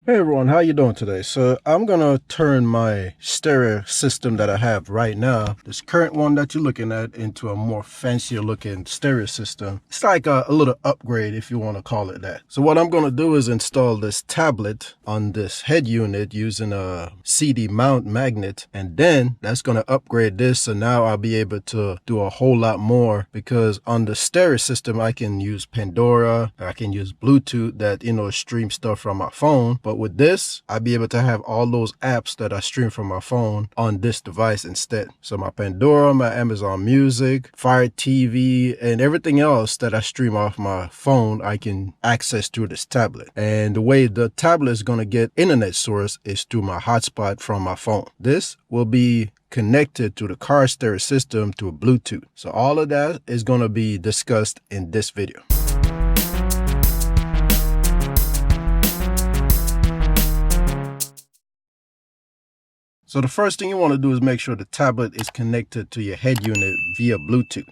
Hey everyone, how you doing today? So I'm gonna turn my stereo system that I have right now, this current one that you're looking at, into a more fancier looking stereo system. It's like a little upgrade if you want to call it that. So what I'm gonna do is install this tablet on this head unit using a CD mount magnet, and then that's gonna upgrade this. So now I'll be able to do a whole lot more, because on the stereo system I can use Pandora, I can use Bluetooth that stream stuff from my phone. But with this, I'll be able to have all those apps that I stream from my phone on this device instead. So my Pandora, my Amazon Music, Fire TV, and everything else that I stream off my phone, I can access through this tablet. And the way the tablet is going to get internet source is through my hotspot from my phone. This will be connected to the car stereo system through Bluetooth. So all of that is going to be discussed in this video. So the first thing you want to do is make sure the tablet is connected to your head unit via Bluetooth.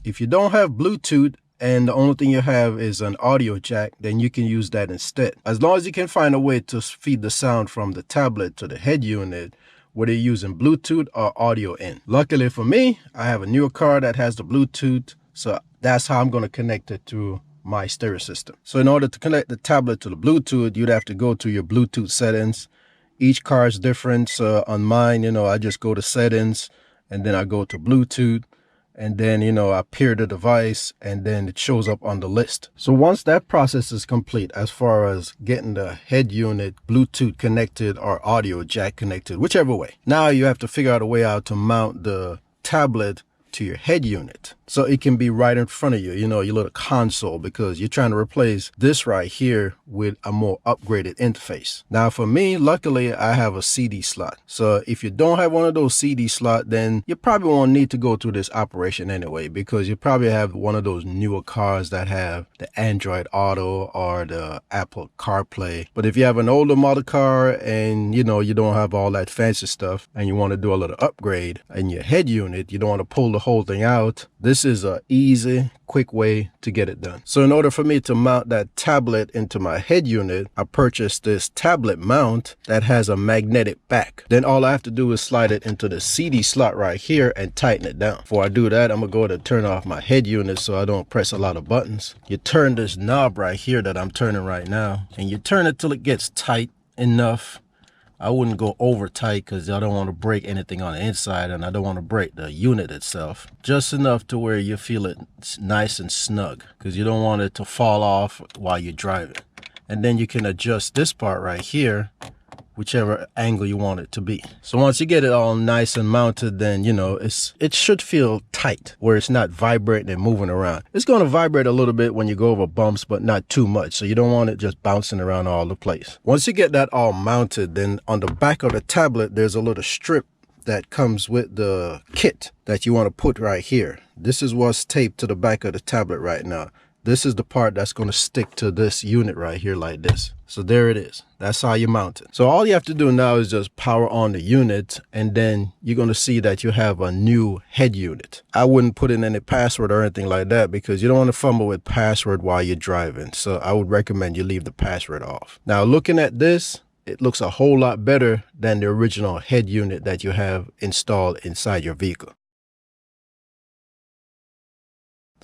If you don't have Bluetooth and the only thing you have is an audio jack, then you can use that instead. As long as you can find a way to feed the sound from the tablet to the head unit, whether you're using Bluetooth or audio in. Luckily for me, I have a newer car that has the Bluetooth, so that's how I'm going to connect it to my stereo system. So in order to connect the tablet to the Bluetooth, you'd have to go to your Bluetooth settings. Each car is different. So on mine, I just go to settings and then I go to Bluetooth, and then, I pair the device and then it shows up on the list. So once that process is complete, as far as getting the head unit Bluetooth connected or audio jack connected, whichever way, now you have to figure out a way out to mount the tablet to your head unit so it can be right in front of you, your little console, because you're trying to replace this right here with a more upgraded interface. Now for me, luckily I have a CD slot. So if you don't have one of those CD slot, then you probably won't need to go through this operation anyway, because you probably have one of those newer cars that have the Android Auto or the Apple Carplay. But if you have an older model car and you don't have all that fancy stuff and you want to do a little upgrade in your head unit, you don't want to pull the whole thing out, this is an easy, quick way to get it done. So in order for me to mount that tablet into my head unit, I purchased this tablet mount that has a magnetic back. Then all I have to do is slide it into the CD slot right here and tighten it down. Before I do that, I'm gonna go ahead and turn off my head unit so I don't press a lot of buttons. You turn this knob right here that I'm turning right now, and you turn it till it gets tight enough. I wouldn't go over tight because I don't want to break anything on the inside, and I don't want to break the unit itself. Just enough to where you feel it nice and snug, because you don't want it to fall off while you're driving. And then you can adjust this part right here, whichever angle you want it to be. So once you get it all nice and mounted, then it should feel tight where it's not vibrating and moving around. It's going to vibrate a little bit when you go over bumps, but not too much, so you don't want it just bouncing around all the place. Once you get that all mounted, then on the back of the tablet there's a little strip that comes with the kit that you want to put right here. This is what's taped to the back of the tablet right now. This is the part that's going to stick to this unit right here like this. So there it is. That's how you mount it. So all you have to do now is just power on the unit, and then you're going to see that you have a new head unit. I wouldn't put in any password or anything like that, because you don't want to fumble with password while you're driving. So I would recommend you leave the password off. Now looking at this, it looks a whole lot better than the original head unit that you have installed inside your vehicle.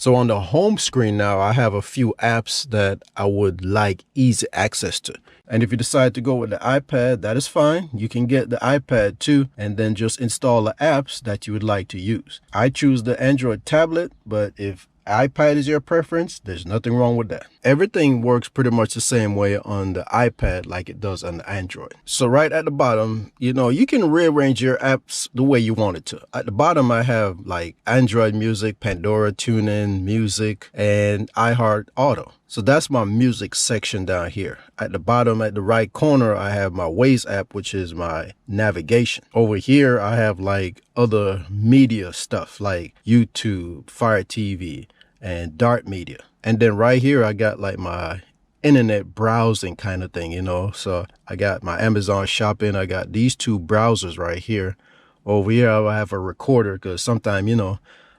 So on the home screen now, I have a few apps that I would like easy access to. And if you decide to go with the iPad, that is fine. You can get the iPad too, and then just install the apps that you would like to use. I choose the Android tablet, but if iPad is your preference, there's nothing wrong with that. Everything works pretty much the same way on the iPad like it does on the Android. So right at the bottom, you can rearrange your apps the way you want it to. At the bottom, I have like Android Music, Pandora, TuneIn, Music, and iHeart Auto. So that's my music section down here. At the bottom, at the right corner, I have my Waze app, which is my navigation. Over here, I have like other media stuff like YouTube, Fire TV, and Dart Media. And then right here, I got like my internet browsing kind of thing, So I got my Amazon shopping. I got these two browsers right here. Over here, I have a recorder because sometimes,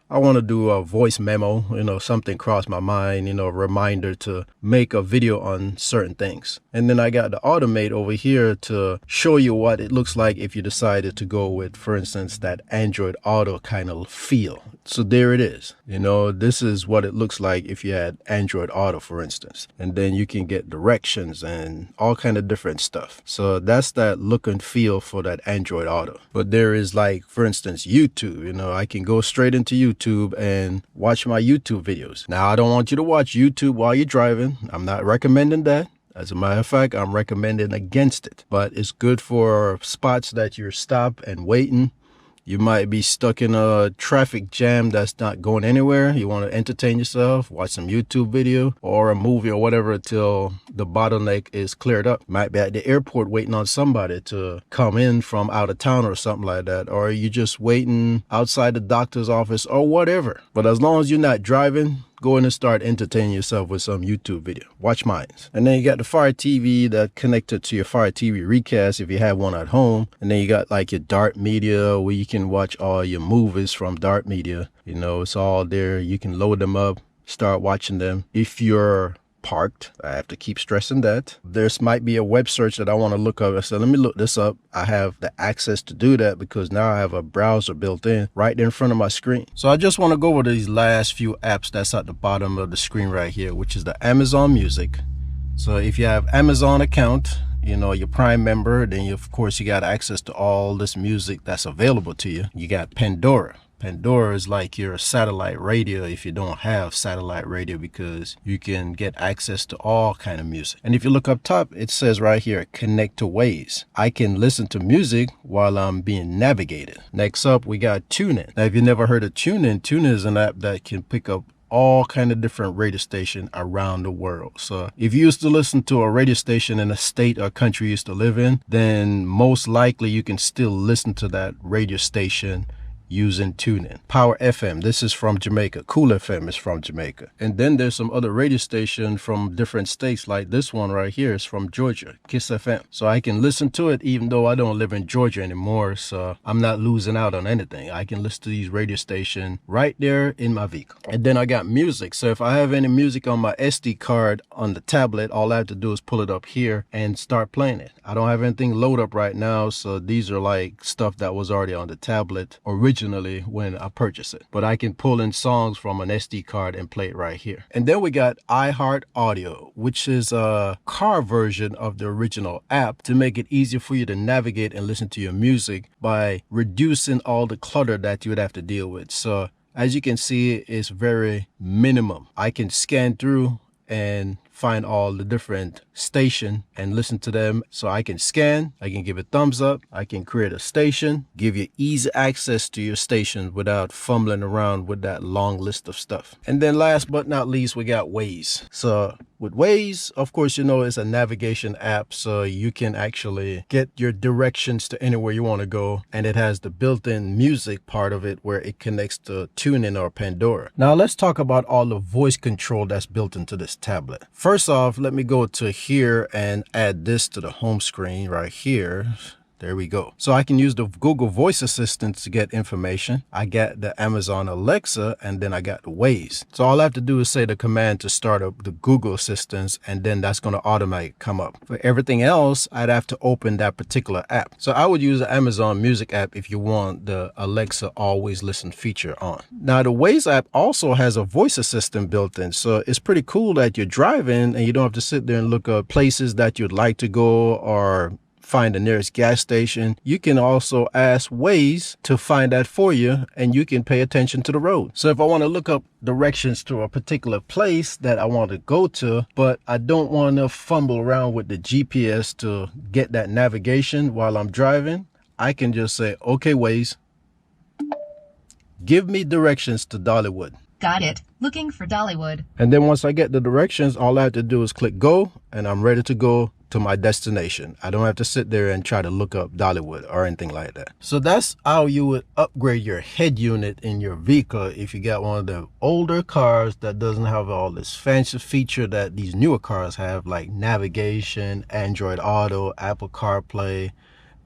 I want to do a voice memo, you know, something crossed my mind, you know, a reminder to make a video on certain things. And then I got the automate over here to show you what it looks like if you decided to go with, for instance, that Android Auto kind of feel. So there it is. You know, this is what it looks like if you had Android Auto, for instance. And then you can get directions and all kind of different stuff. So that's that look and feel for that Android Auto. But there is, like, for instance, YouTube. You know, I can go straight into YouTube and watch my YouTube videos. Now, I don't want you to watch YouTube while you're driving. I'm not recommending that. As a matter of fact, I'm recommending against it. But it's good for spots that you're stopped and waiting. You might be stuck in a traffic jam that's not going anywhere. You want to entertain yourself, watch some YouTube video or a movie or whatever until the bottleneck is cleared up. You might be at the airport waiting on somebody to come in from out of town or something like that. Or you just waiting outside the doctor's office or whatever. But as long as you're not driving, go in and start entertaining yourself with some YouTube video. Watch mine. And then you got the Fire TV that connected to your Fire TV Recast if you have one at home. And then you got like your Dart Media where you can watch all your movies from Dart Media. You know, it's all there. You can load them up, start watching them. If you're parked, I have to keep stressing that. There's might be a web search that I want to look up. So let me look this up. I have the access to do that because now I have a browser built in right in front of my screen. So I just want to go over these last few apps that's at the bottom of the screen right here, which is the Amazon Music. So if you have Amazon account, you know, your Prime member, then you, of course, you got access to all this music that's available to you. You got Pandora. Pandora is like your satellite radio if you don't have satellite radio, because you can get access to all kind of music. And if you look up top, it says right here, connect to Waze. I can listen to music while I'm being navigated. Next up, we got TuneIn. Now, if you never heard of TuneIn, TuneIn is an app that can pick up all kind of different radio stations around the world. So if you used to listen to a radio station in a state or country you used to live in, then most likely you can still listen to that radio station using TuneIn. Power FM, this is from Jamaica. Cool FM is from Jamaica. And then there's some other radio stations from different states, like this one right here is from Georgia, Kiss FM. So I can listen to it even though I don't live in Georgia anymore, so I'm not losing out on anything. I can listen to these radio stations right there in my vehicle. And then I got music. So if I have any music on my SD card on the tablet, all I have to do is pull it up here and start playing it. I don't have anything load up right now, so these are like stuff that was already on the tablet originally when I purchased it. But I can pull in songs from an SD card and play it right here. And then we got iHeart Audio, which is a car version of the original app to make it easier for you to navigate and listen to your music by reducing all the clutter that you would have to deal with. So as you can see, it's very minimum. I can scan through and find all the different station and listen to them. So I can scan, I can give it thumbs up, I can create a station, give you easy access to your station without fumbling around with that long list of stuff. And then last but not least, we got Waze. So with Waze, of course, you know, it's a navigation app, so you can actually get your directions to anywhere you want to go. And it has the built-in music part of it where it connects to TuneIn or Pandora. Now let's talk about all the voice control that's built into this tablet. First off, let me go to here and add this to the home screen right here. There we go. So I can use the Google Voice Assistant to get information. I got the Amazon Alexa, and then I got the Waze. So all I have to do is say the command to start up the Google Assistants, and then that's going to automatically come up. For everything else, I'd have to open that particular app. So I would use the Amazon Music app if you want the Alexa Always Listen feature on. Now the Waze app also has a voice assistant built in. So it's pretty cool that you're driving and you don't have to sit there and look up places that you'd like to go or find the nearest gas station. You can also ask Waze to find that for you, and you can pay attention to the road. So if I want to look up directions to a particular place that I want to go to, but I don't want to fumble around with the GPS to get that navigation while I'm driving, I can just say, okay, Waze, give me directions to Dollywood. Got it. Looking for Dollywood. And then once I get the directions, all I have to do is click go, and I'm ready to go to my destination. I don't have to sit there and try to look up Dollywood or anything like that. So that's how you would upgrade your head unit in your vehicle if you got one of the older cars that doesn't have all this fancy feature that these newer cars have, like navigation, Android Auto, Apple CarPlay,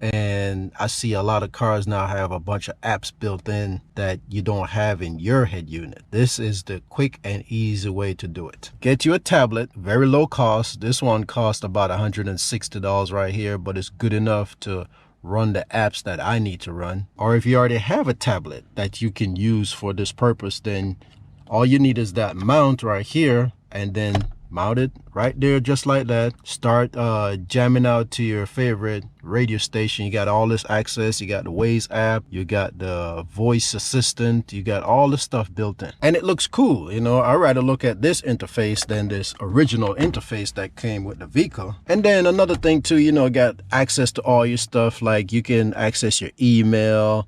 And I see a lot of cars now have a bunch of apps built in that you don't have in your head unit. This is the quick and easy way to do it. Get you a tablet, very low cost. This one costs about $160 right here, but it's good enough to run the apps that I need to run. Or if you already have a tablet that you can use for this purpose, then all you need is that mount right here, and then mount it right there just like that. Start jamming out to your favorite radio station. You got all this access. You got the Waze app, you got the voice assistant, you got all the stuff built in, and it looks cool. You know, I'd rather look at this interface than this original interface that came with the vehicle. And then another thing too, you know, got access to all your stuff. Like you can access your email,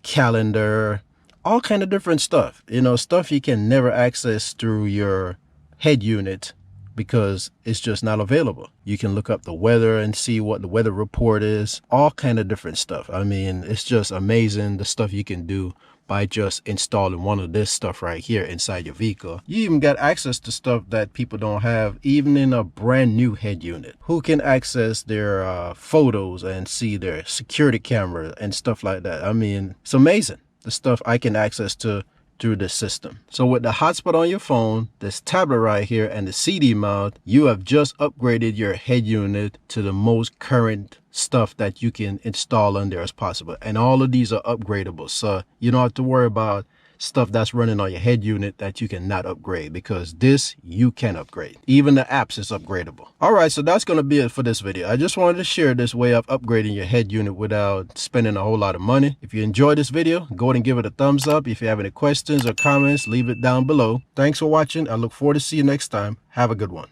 calendar, all kind of different stuff, you know, stuff you can never access through your head unit because it's just not available. You can look up the weather and see what the weather report is, all kind of different stuff. I mean, it's just amazing the stuff you can do by just installing one of this stuff right here inside your vehicle. You even got access to stuff that people don't have even in a brand new head unit. Who can access their photos and see their security camera and stuff like that? I mean, it's amazing the stuff I can access to through this system. So with the hotspot on your phone, this tablet right here, and the CD mount, you have just upgraded your head unit to the most current stuff that you can install on there as possible. And all of these are upgradable, so you don't have to worry about stuff that's running on your head unit that you cannot upgrade, because this you can upgrade. Even the apps is upgradable. All right, so that's going to be it for this video. I just wanted to share this way of upgrading your head unit without spending a whole lot of money. If you enjoyed this video, go ahead and give it a thumbs up. If you have any questions or comments, leave it down below. Thanks for watching. I look forward to see you next time. Have a good one.